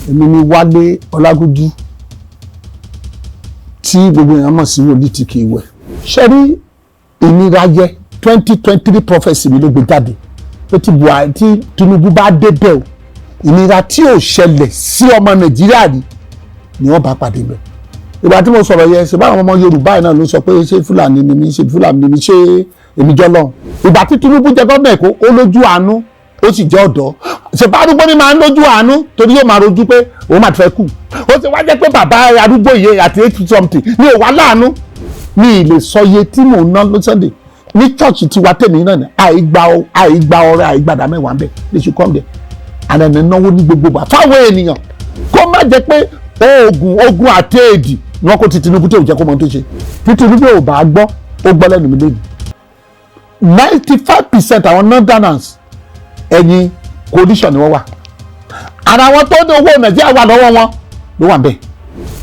èmi ni Wálé Ọlágúnjú tí gbogbo èèyàn mọ̀ sí wòlíì tí kì í wẹ̀. ṣe rí ìnira yẹ 2023 prophecy mi ló gbé jáde pé tí Buhari tí Tinubu bá débẹ̀ o ìnira tí ò ṣẹlẹ̀ sí ọmọ Nàìjíríà rí ni wọ́n bá pàdé bẹ̀. ìgbà tí mo sọ̀rọ̀ yẹn ṣe báwọn ọmọ Yorùbá náà ló sọ pé ṣé Fúlàní ni mi ṣe Fúlàní ni mi ṣe èmi jọ lọ́hùn. ìgbà tí Tinubu jẹ gọ́ọ̀mẹ̀ Èkó ó lójú àánú ó sì jẹ́ ọ̀dọ́ ṣèpá arúgbó ni máa ń lójú àánú torí yóò máa rojú pé òun máa ti fẹ́ kú ó ti wá jẹ́ pé bàbá arúgbó yìí àti 80 something ní òwá láàánú ní ilé sọye tí mò ń ná lọ́sọ̀dẹ̀ ní church tiwa tèmi náà ní àìgbà ọrẹ àìgbàdà mẹ́wàá bẹ́ẹ̀ they should come there and then náwó ní gbogbo bá fáwọn ènìyàn kó má jẹ́ pé ogun àti èdì wọn kò ti Tinubu tó jẹ́ kó mọ tó ṣe tí Tinubu ò bá gbọ́ ó gbọ́ lẹ́nu mi lẹ́nu 95% àwọn northerners ẹ̀yin coalition ni wọ́n wà ara wọn tó ní owó Nàìjíríà wà lọ́wọ́ wọn ló wà bẹ́ẹ̀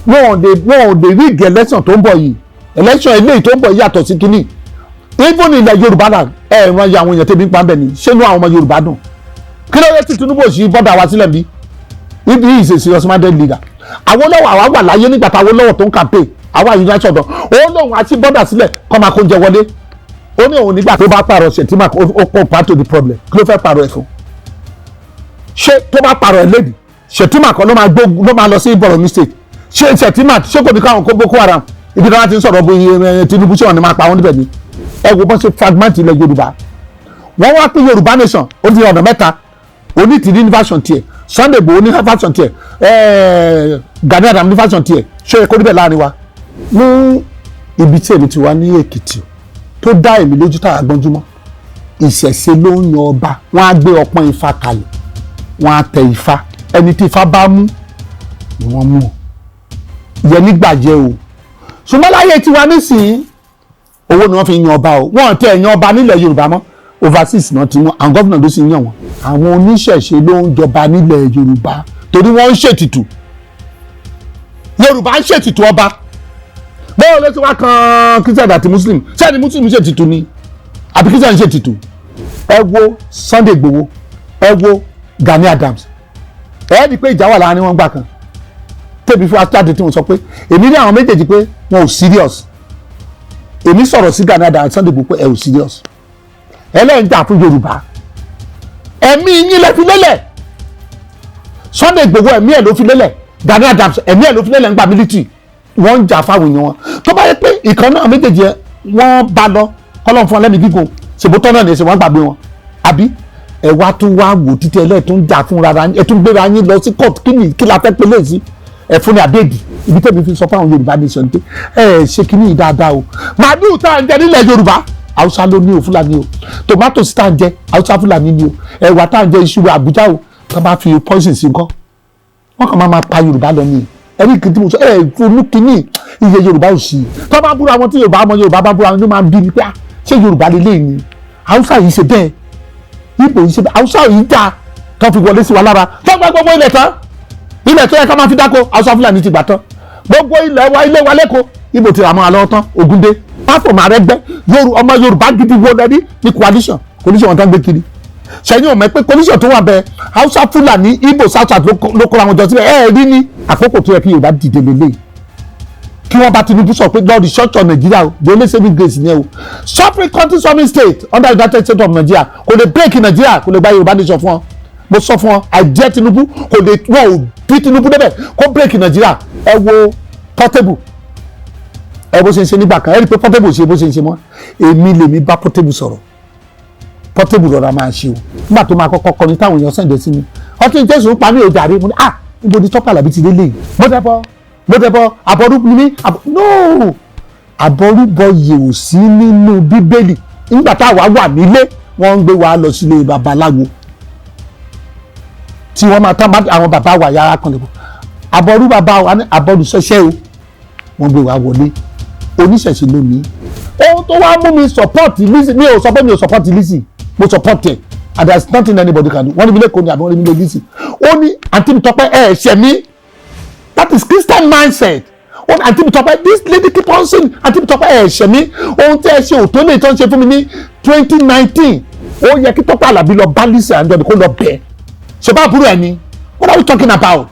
wọn ò lè rig election tó ń bọ̀ yìí election eléyìí tó ń bọ̀ yìí yàtọ̀ sí kínní even ilẹ̀ Yorùbá náà ẹ̀rọ ya àwọn èèyàn tẹ́bi ń pa bẹ́ẹ̀ ni ṣé inú àwọn ọmọ Yorùbá dùn kí ló yẹ tí Tinubu ò sí bọ́dà wá sílẹ̀ bí ibi yìí ṣe serious minded leader Awólọ́wọ̀ àwa wà láyé nígbà tá Awólọ́wọ̀ tó ń campaign àwa united ọ̀dọ́ ó lóun àti bọ́dà sílẹ̀ kọ́ máa kó jẹ wọlé ó ní òun nígbà tó bá pààrọ̀ Shettima ó pọ̀ part of the problem kí ló fẹ́ pààrọ̀ ẹ̀ fún ṣé tó bá pààrọ̀ ẹ̀ lédi Shettima kan ló máa lọ sí Borno state ṣé Shettima ṣé kò ní káwọn kó Boko Haram ibi tí wọ́n ti ń sọ̀rọ̀ bóyá Tinubu ṣé wọ́n ní máa pa wọ́n níbẹ̀ ni ẹ wo bọ́n ṣe fragment ilẹ̀ Yorùbá wọ́n wá pé Yorùbá nation ó di ọ̀nà mẹ́ta onítìrí ní version tiẹ̀ Sunday Igboho ní version tiẹ̀ Gani Adams ní version tiẹ̀ ṣé ẹ kó níbẹ̀ láàrin wa ní ibi tí èmi ti wá ní Èkìtì tó dá èmi lójú tá a gbọ́njúmọ́ ìṣẹ̀ṣe ló ń yan ọba wọ́n á gbé ọpọ́n Ifá kalẹ̀ wọ́n á tẹ Ifá ẹni tí Ifá bá mú ni wọ́n mú yẹ nígbàjẹ́ o ṣùgbọ́n láyé tiwa nísìnyí owó ni wọ́n fi yan ọba o wọ́n tẹ yan ọba nílẹ̀ Yorùbá mọ́ overseas náà ti wọ́n àwọn gómìnà ló sì yan wọn àwọn oníṣẹ̀ṣe ló ń jọba nílẹ̀ Yorùbá torí wọ́n ń ṣètìtù Yorùbá ń ṣètìtù ọba báwo ló ti wá kan Christian àti Muslim sẹ́ni Muslim ṣètìtù ni àbí Christian ṣètìtù ẹ wo Sunday Igboho ẹ wo Gani Adams ẹ di pé ìjà wà láàrin wọn gbà kan tẹ̀bí fún ajáde tí wọ́n sọ pé èmi ní àwọn méjèèjì pé wọn ò serious èmi sọ̀rọ̀ sí Gani Adams Sunday Igboho pé ẹ ò serious ẹlẹ́yìnjà fún Yorùbá ẹ̀mí yín lẹ́ fi lélẹ̀ Sunday Igboho ẹ̀mí ẹ̀ ló fi lélẹ̀ Gani Adams ẹ̀mí ẹ̀ ló fi lélẹ̀ ńgbà military wọ́n ń jà fáwọn èèyàn wọn tó bá yẹ pé ìkan náà méjèèjì ẹ wọ́n bá lọ kọ́lọ́n fún ọlẹ́mì gígùn ṣèbótọ́ náà ní ẹsẹ̀ wọ́n gbàgbé wọn àbí ẹ wá tún wá wò títí ẹlẹ́ẹ̀ tó ń jà fún rárá ẹ tún gbéra yín lọ sí court kí la fẹ́ pé lè sí ẹ fún ní àbẹ́ẹ̀dì ibi tẹ́mi fi sọ fáwọn Yorùbá nation pé ẹ ṣe kíní dáadáa o màálù tá à ń jẹ nílẹ̀ Yorùbá Haúsá ló ní o Fúlàní o tomatoes tá à ń jẹ Haúsá Fúlàní ni o ẹ̀wà tá à ń jẹ iṣu Àbújá o tá bá fi poison sí nǹkan wọ́n kàn máa pa Yorùbá lọ nìyí ẹni kìí tí mo sọ olùkíní iye Yorùbá ò sí tó bá búra wọn tí Yorùbá bá búra wọn ló máa ń bí ni pé ṣé Yorùbá lè léyìn ni Haúsá yìí ṣe bẹ́ẹ̀ Ìgbò yìí ṣe bẹ́ẹ̀ Haúsá yìí dá tó fi wọlé sí wa lára tó gba gbogbo ilẹ̀ tán ilẹ̀ tó yẹ ká máa fi dáko Haúsá Fúlàní ti gbà tán gbogbo ilẹ̀ wa ilé wa lẹ́kọ̀ọ́ Ìgbò ti rà mọ́ àlọ́ tán Ògúndé pásítọ̀ Àrẹ́gbẹ́ ọmọ Yorùbá gidi wọlé ní coalition wọn tán gbé kiri sẹ́yìn ọ̀mọ́ pé coalition tó wà bẹ́ẹ̀ Haúsá Fúlàní Ìgbò South ló kóra wọn jọ sílẹ̀ rí ní àkókò tó yẹ kí Yorùbá dìde lélẹ̀ kí wọ́n bá Tinubu sọ pé lọ́ọ̀dì ṣọ́ọ̀ṣọ̀ Nàìjíríà o the only saving grace ni ẹ o suffering country suffering state under United States of Nigeria kò lè break Nàìjíríà kò lè gba Yorùbá nation fún ọ mo sọ fún ọ àjẹ Tinubu kò lè wọ́n ò bí Tinubu débẹ̀ kó break Nàìjíríà ẹ wo Portable ẹ bó ṣe ń ṣe nígbà kan ẹ rí i pé Portable ṣe bó ṣe ń ṣe mọ́ èmi lèmi bá Portable sọ̀rọ̀ Portable rọra máa ṣe o nígbà tó máa kọ́kọ́ kọrin táwọn èèyàn sẹ̀ǹdẹ̀ sí mi ọtí jésù ń pa mí òjàre mo ní níbo ni Tọ́pẹ́ Àlàbí ti lélẹ̀ mo dẹ́bọ̀ àbọ̀rú mi no àbọ̀rúbọyè ò sí nínú Bíbélì nígbà táwa wà nílé wọ́n ń gbé wa lọ sílé babaláwo tí wọ́n máa tán àwọn bàbá wa yára kan lẹ́kọ̀ọ́ àbọ̀rú bàbá wa ní àbọ̀rú ṣẹṣẹ́ o wọ́n gbé wa wọlé oníṣẹ̀ṣe lónìí ohun tó wá mú mi support Lizzy mi ò sọ pé mi ò support Lizzy mo support ẹ and there is nothing anybody can do wọ́n ní mi lè kó ní àbí wọ́n ní mi lè Lizzy ó ní àǹtí mi Tọ́pẹ́ ẹ̀ ṣẹ̀ mí that is Christian mindset ó ní àǹtí mi Tọ́pẹ́ this lady keep on saying àǹtí mi Tọ́pẹ́ ẹ̀ ṣẹ̀ mí ohun tí ẹ ṣe òtó lè tó ń ṣe fún mi ní 2019 ó yẹ kí Tọ́pẹ́ Àlàbí lọ bá Lizzy Anjorin kó lọ bẹ̀ ṣe bá àbúrò ẹ ni what are we talking about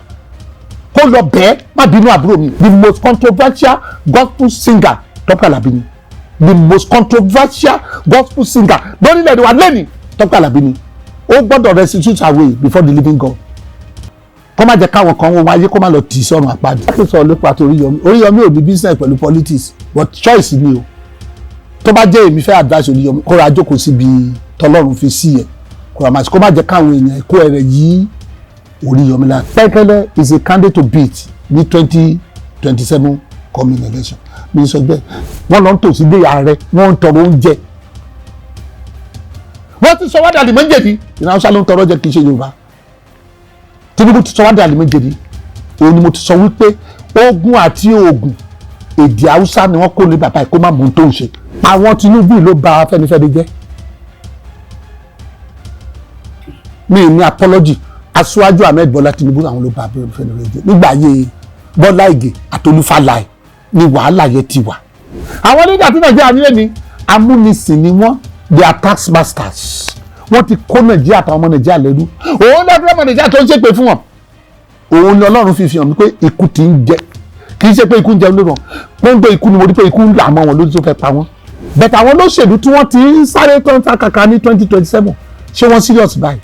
kó lọ bẹ́ẹ̀ má bínú àbúrò mi the most controversial gospel singer Tọ́pẹ́ Àlàbí ni the most controversial gospel singer lórílẹ̀‐èdè wa lẹ́nìí Tọ́pẹ́ Àlàbí ni ó gbọ́dọ̀ restitute away before the living God kó má jẹ́ káwọn kan wọ́n wáyé kó má lọ tì í sọ́run àpáàdé. láti sọ nípa àti Oríyọmí ò ní business pẹ̀lú politics but choice ni o tó bá jẹ́ èmi fẹ́ advice Oríyọmí kó ra jókòó síbi tọ́lọ́run fi sí ẹ̀ kó má jẹ́ káwọn èèyàn kó ẹ̀rẹ̀ yí Oríyọmí lára. Pẹ́kẹ́lẹ́ is a candidate to beat ní 2027 coming election mi sọ bẹ́ẹ̀ wọ́n lọ ń tò sí ilé ààrẹ wọ́n ń tọrọ oúnjẹ wọ́n ti sọ wá dàlí méjèèjì ìnáwó ló ń tọrọ jẹ kì í ṣe Yorùbá Tinubu ti sọ wá dàlí méjèèjì òun ni mo ti sọ wípé ogun àti oògùn èdè Haúsá ni wọ́n kó lé bàbá ẹ̀ kó má mú un tó ń ṣe àwọn Tinubu ló bà Afẹ́nifẹ́re jẹ́ mi ní apology Aṣíwájú Ahmed Bọ́lá Tinubu àwọn ló bà Afẹ́nifẹ́re jẹ́ nígbà ayé Bọ́lá Ìgè àtolúfàlàì ni wàhálà yẹn ti wà. àwọn nígbà tí Nàìjíríà nílé ni amúnisìn ni wọ́n they are tax masters wọ́n ti kó Nàìjíríà àtàwọn ọmọ Nàìjíríà lẹ́rú òun lọ́dún ọmọ Nàìjíríà tó ń ṣépè fún wọn òun ni Ọlọ́run fi hàn mí pé ikú ti ń jẹ kì í ṣe pé ikú ń jẹun lórí wọn pọ́ńpẹ́ ikú ni mo rí pé ikú ń là mọ́ wọn lórí tó fẹ́ pa wọ́n bẹ̀tẹ̀ àwọn olóṣèlú tí wọ́n ti ń sáré tó ń ta kàkà ní 2027 ṣé wọ́n serious báyìí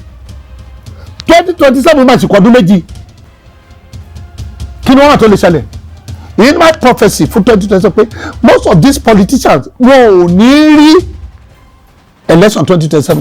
2027 máa ṣe kọ́dún méjì kí ni wọ́n wà tó lè ṣẹlẹ̀ in my prophecy fún 2027 pé most of these politicians wọn ò ní rí election 2027